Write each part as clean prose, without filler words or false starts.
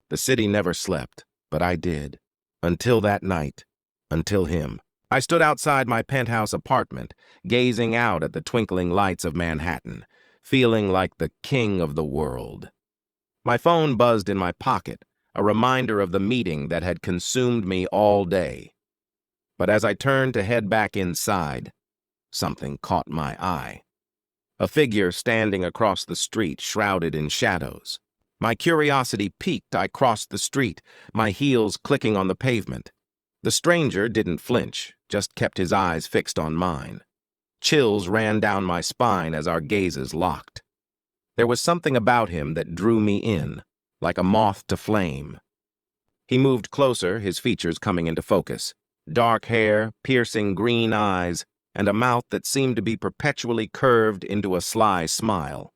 The city never slept, but I did. Until that night. Until him. I stood outside my penthouse apartment, gazing out at the twinkling lights of Manhattan, feeling like the king of the world. My phone buzzed in my pocket, a reminder of the meeting that had consumed me all day. But as I turned to head back inside, something caught my eye. A figure standing across the street, shrouded in shadows. My curiosity piqued. I crossed the street, my heels clicking on the pavement. The stranger didn't flinch, just kept his eyes fixed on mine. Chills ran down my spine as our gazes locked. There was something about him that drew me in, like a moth to flame. He moved closer, his features coming into focus. Dark hair, piercing green eyes, and a mouth that seemed to be perpetually curved into a sly smile.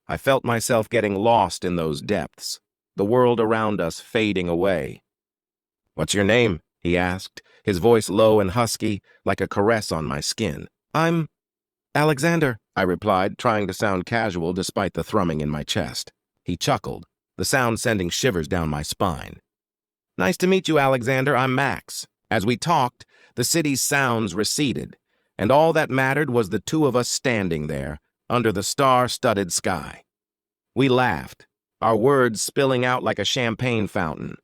I felt myself getting lost in those depths, the world around us fading away. "What's your name?" he asked, his voice low and husky, like a caress on my skin. "I'm Alexander," I replied, trying to sound casual despite the thrumming in my chest. He chuckled, the sound sending shivers down my spine. "Nice to meet you, Alexander. I'm Max." As we talked, the city's sounds receded, and all that mattered was the two of us standing there, under the star-studded sky. We laughed, our words spilling out like a champagne fountain.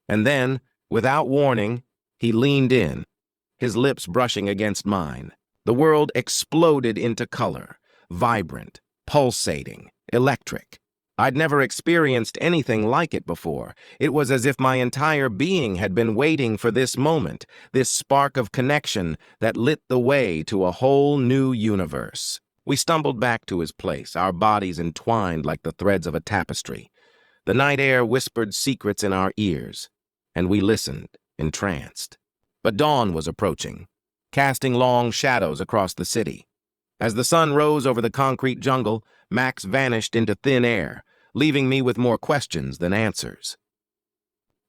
And then, without warning, he leaned in, his lips brushing against mine. The world exploded into color, vibrant, pulsating, electric. I'd never experienced anything like it before. It was as if my entire being had been waiting for this moment, this spark of connection that lit the way to a whole new universe. We stumbled back to his place, our bodies entwined like the threads of a tapestry. The night air whispered secrets in our ears, and we listened, entranced. But dawn was approaching, casting long shadows across the city. As the sun rose over the concrete jungle, Max vanished into thin air, leaving me with more questions than answers.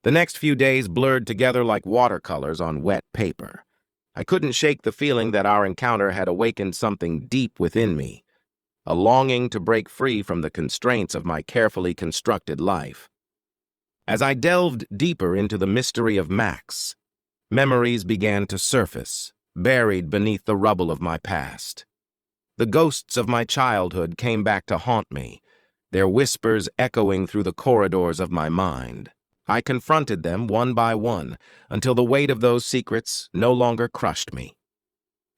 The next few days blurred together like watercolors on wet paper. I couldn't shake the feeling that our encounter had awakened something deep within me, a longing to break free from the constraints of my carefully constructed life. As I delved deeper into the mystery of Max, memories began to surface, buried beneath the rubble of my past. The ghosts of my childhood came back to haunt me, their whispers echoing through the corridors of my mind. I confronted them one by one, until the weight of those secrets no longer crushed me.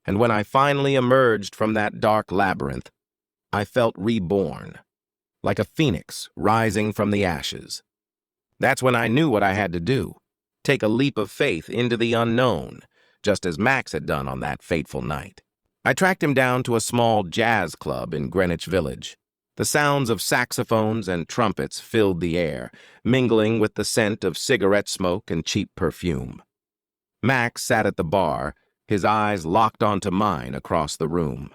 And when I finally emerged from that dark labyrinth, I felt reborn, like a phoenix rising from the ashes. That's when I knew what I had to do, take a leap of faith into the unknown, just as Max had done on that fateful night. I tracked him down to a small jazz club in Greenwich Village. The sounds of saxophones and trumpets filled the air, mingling with the scent of cigarette smoke and cheap perfume. Max sat at the bar, his eyes locked onto mine across the room.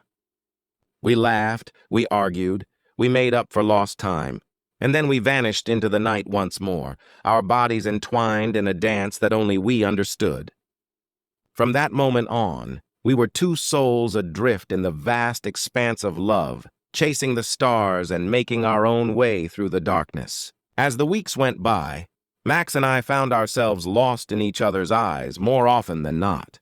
We laughed, we argued, we made up for lost time, and then we vanished into the night once more, our bodies entwined in a dance that only we understood. From that moment on, we were two souls adrift in the vast expanse of love, chasing the stars and making our own way through the darkness. As the weeks went by, Max and I found ourselves lost in each other's eyes more often than not.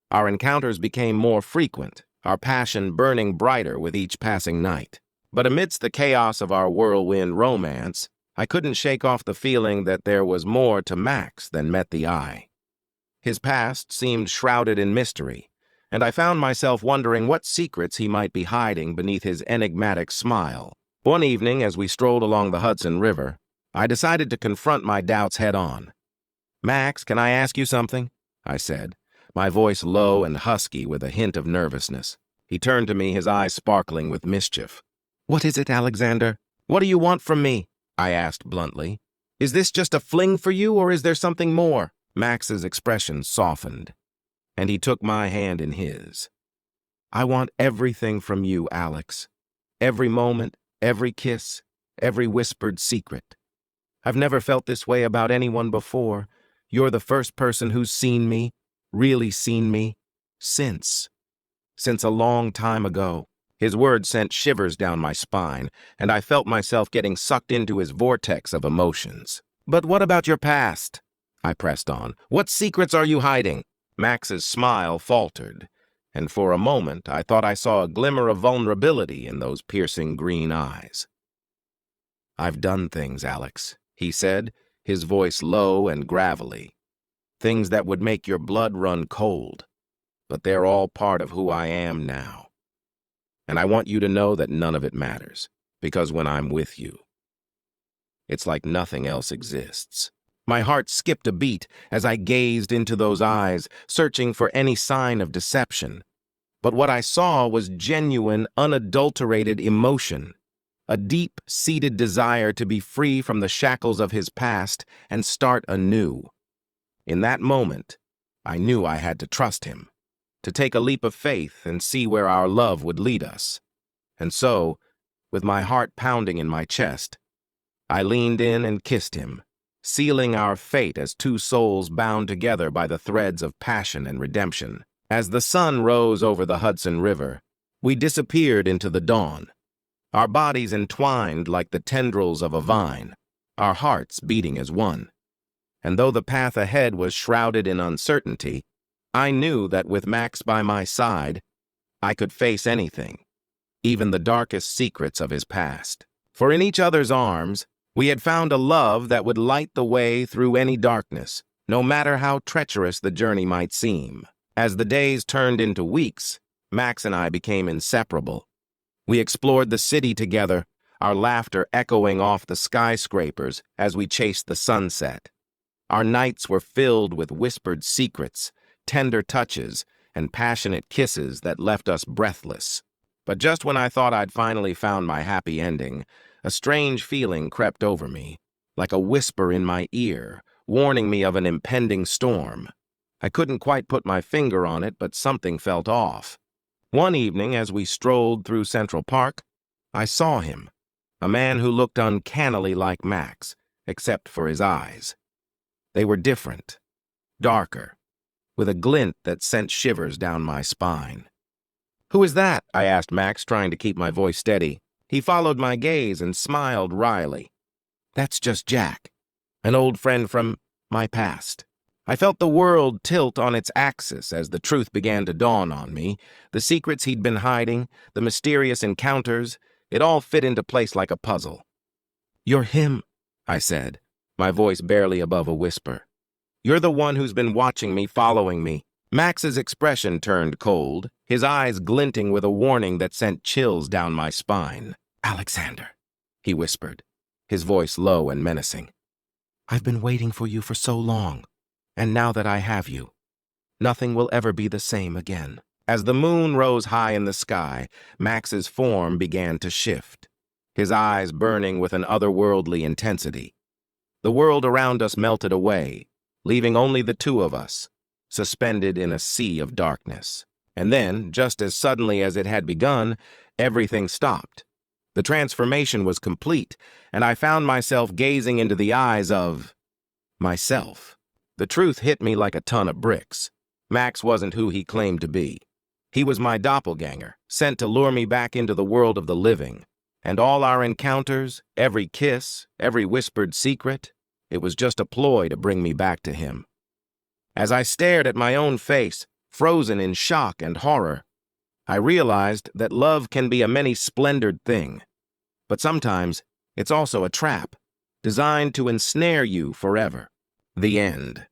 Our encounters became more frequent, our passion burning brighter with each passing night. But amidst the chaos of our whirlwind romance, I couldn't shake off the feeling that there was more to Max than met the eye. His past seemed shrouded in mystery, and I found myself wondering what secrets he might be hiding beneath his enigmatic smile. One evening, as we strolled along the Hudson River, I decided to confront my doubts head-on. "Max, can I ask you something?" I said, my voice low and husky with a hint of nervousness. He turned to me, his eyes sparkling with mischief. "What is it, Alexander? What do you want from me?" I asked bluntly. "Is this just a fling for you, or is there something more?" Max's expression softened, and he took my hand in his. "I want everything from you, Alex. Every moment, every kiss, every whispered secret. I've never felt this way about anyone before. You're the first person who's seen me, really seen me, since a long time ago." His words sent shivers down my spine, and I felt myself getting sucked into his vortex of emotions. But what about your past? I pressed on. What secrets are you hiding? Max's smile faltered, and for a moment I thought I saw a glimmer of vulnerability in those piercing green eyes. I've done things, Alex, he said, his voice low and gravelly. Things that would make your blood run cold. But they're all part of who I am now. And I want you to know that none of it matters, because when I'm with you, it's like nothing else exists. My heart skipped a beat as I gazed into those eyes, searching for any sign of deception. But what I saw was genuine, unadulterated emotion, a deep-seated desire to be free from the shackles of his past and start anew. In that moment, I knew I had to trust him, to take a leap of faith and see where our love would lead us. And so, with my heart pounding in my chest, I leaned in and kissed him, sealing our fate as two souls bound together by the threads of passion and redemption. As the sun rose over the Hudson River, we disappeared into the dawn, our bodies entwined like the tendrils of a vine, our hearts beating as one. And though the path ahead was shrouded in uncertainty, I knew that with Max by my side, I could face anything, even the darkest secrets of his past. For in each other's arms, we had found a love that would light the way through any darkness, no matter how treacherous the journey might seem. As the days turned into weeks, Max and I became inseparable. We explored the city together, our laughter echoing off the skyscrapers as we chased the sunset. Our nights were filled with whispered secrets, tender touches, and passionate kisses that left us breathless. But just when I thought I'd finally found my happy ending, a strange feeling crept over me, like a whisper in my ear, warning me of an impending storm. I couldn't quite put my finger on it, but something felt off. One evening, as we strolled through Central Park, I saw him, a man who looked uncannily like Max, except for his eyes. They were different, darker, with a glint that sent shivers down my spine. "Who is that?" I asked Max, trying to keep my voice steady. He followed my gaze and smiled wryly. "That's just Jack, an old friend from my past." I felt the world tilt on its axis as the truth began to dawn on me. The secrets he'd been hiding, the mysterious encounters, it all fit into place like a puzzle. "You're him," I said, my voice barely above a whisper. "You're the one who's been watching me, following me." Max's expression turned cold, his eyes glinting with a warning that sent chills down my spine. "Alexander," he whispered, his voice low and menacing. "I've been waiting for you for so long, and now that I have you, nothing will ever be the same again." As the moon rose high in the sky, Max's form began to shift, his eyes burning with an otherworldly intensity. The world around us melted away, leaving only the two of us, suspended in a sea of darkness. And then, just as suddenly as it had begun, everything stopped. The transformation was complete, and I found myself gazing into the eyes of myself. The truth hit me like a ton of bricks. Max wasn't who he claimed to be. He was my doppelganger, sent to lure me back into the world of the living. And all our encounters, every kiss, every whispered secret, it was just a ploy to bring me back to him. As I stared at my own face, frozen in shock and horror, I realized that love can be a many-splendored thing, but sometimes it's also a trap, designed to ensnare you forever. The end.